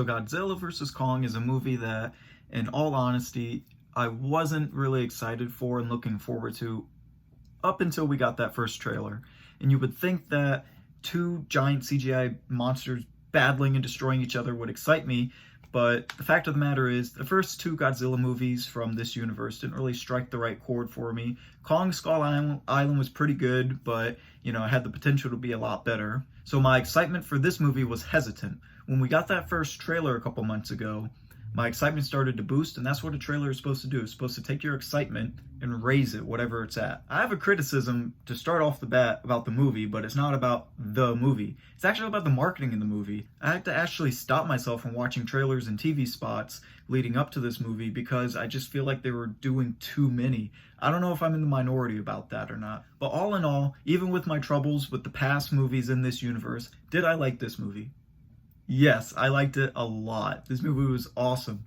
So Godzilla vs. Kong is a movie that, in all honesty, I wasn't really excited for and looking forward to up until we got that first trailer. And you would think that two giant CGI monsters battling and destroying each other would excite me, but the fact of the matter is, the first two Godzilla movies from this universe didn't really strike the right chord for me. Kong Skull Island was pretty good, but, it had the potential to be a lot better. So my excitement for this movie was hesitant. When we got that first trailer a couple months ago, my excitement started to boost, and that's what a trailer is supposed to do. It's supposed to take your excitement and raise it, whatever it's at. I have a criticism to start off the bat about the movie, but it's not about the movie. It's actually about the marketing in the movie. I had to actually stop myself from watching trailers and TV spots leading up to this movie because I just feel like they were doing too many. I don't know if I'm in the minority about that or not. But all in all, even with my troubles with the past movies in this universe, did I like this movie? Yes, I liked it a lot. This movie was awesome.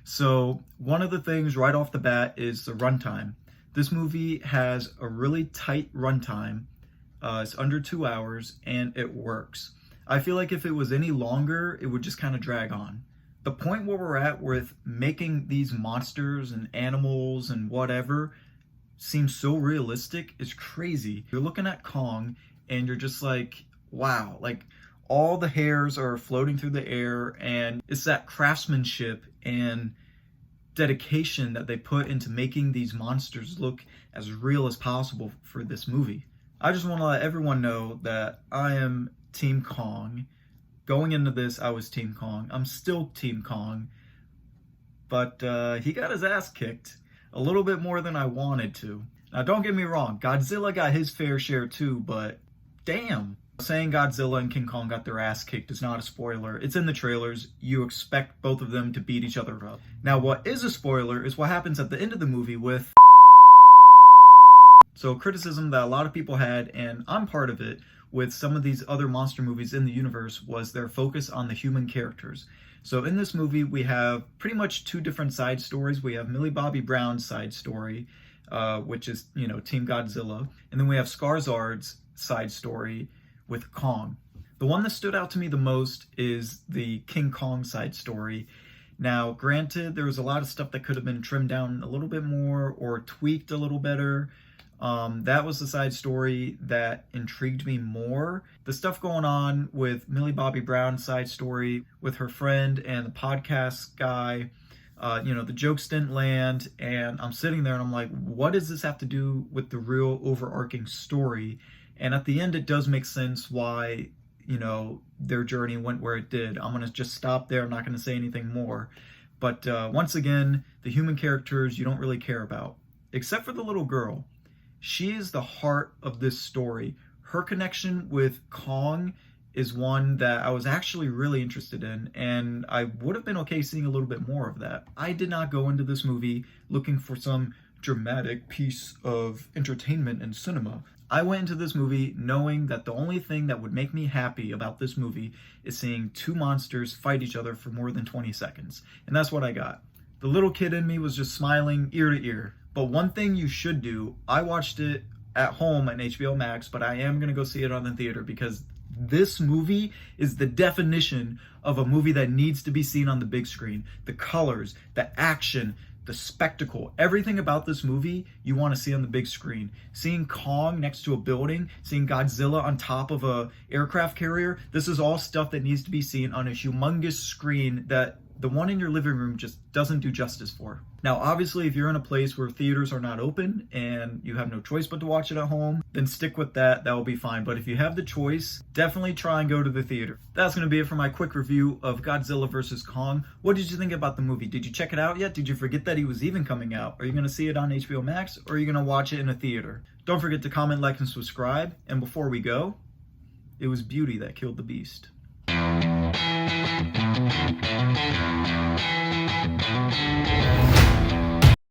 So one of the things right off the bat is the runtime. This movie has a really tight runtime. It's under 2 hours and it works. I feel like if it was any longer, it would just kind of drag on. The point where we're at with making these monsters and animals and whatever seem so realistic is crazy. You're looking at Kong and you're just like, wow, like all the hairs are floating through the air, and it's that craftsmanship and dedication that they put into making these monsters look as real as possible for this movie. I just want to let everyone know that I am Team Kong. Going into this, I was Team Kong. I'm still Team Kong, but he got his ass kicked a little bit more than I wanted to. Now, don't get me wrong, Godzilla got his fair share too, but damn. Saying Godzilla and King Kong got their ass kicked is not a spoiler. It's in the trailers. You expect both of them to beat each other up. Now, what is a spoiler is what happens at the end of the movie with... So, criticism that a lot of people had, and I'm part of it, with some of these other monster movies in the universe was their focus on the human characters. So in this movie, we have pretty much two different side stories. We have Millie Bobby Brown's side story, which is, Team Godzilla. And then we have Skarsgård's side story with Kong. The one that stood out to me the most is the King Kong side story. Now, granted, there was a lot of stuff that could have been trimmed down a little bit more or tweaked a little better. That was the side story that intrigued me more. The stuff going on with Millie Bobby Brown's side story with her friend and the podcast guy, the jokes didn't land, and I'm sitting there and I'm like, what does this have to do with the real overarching story? And at the end, it does make sense why, their journey went where it did. I'm going to just stop there. I'm not going to say anything more. But once again, the human characters you don't really care about, except for the little girl. She is the heart of this story. Her connection with Kong is one that I was actually really interested in, and I would have been okay seeing a little bit more of that. I did not go into this movie looking for some dramatic piece of entertainment and cinema. I went into this movie knowing that the only thing that would make me happy about this movie is seeing two monsters fight each other for more than 20 seconds. And that's what I got. The little kid in me was just smiling ear to ear. But one thing you should do, I watched it at home on HBO Max, but I am going to go see it on the theater because this movie is the definition of a movie that needs to be seen on the big screen. The colors, the action, the spectacle, everything about this movie you want to see on the big screen. Seeing Kong next to a building, seeing Godzilla on top of a aircraft carrier, this is all stuff that needs to be seen on a humongous screen that the one in your living room just doesn't do justice for. Now, obviously, if you're in a place where theaters are not open and you have no choice but to watch it at home, then stick with that. That will be fine. But if you have the choice, definitely try and go to the theater. That's going to be it for my quick review of Godzilla vs. Kong. What did you think about the movie? Did you check it out yet? Did you forget that he was even coming out? Are you going to see it on HBO Max or are you going to watch it in a theater? Don't forget to comment, like, and subscribe. And before we go, it was beauty that killed the beast.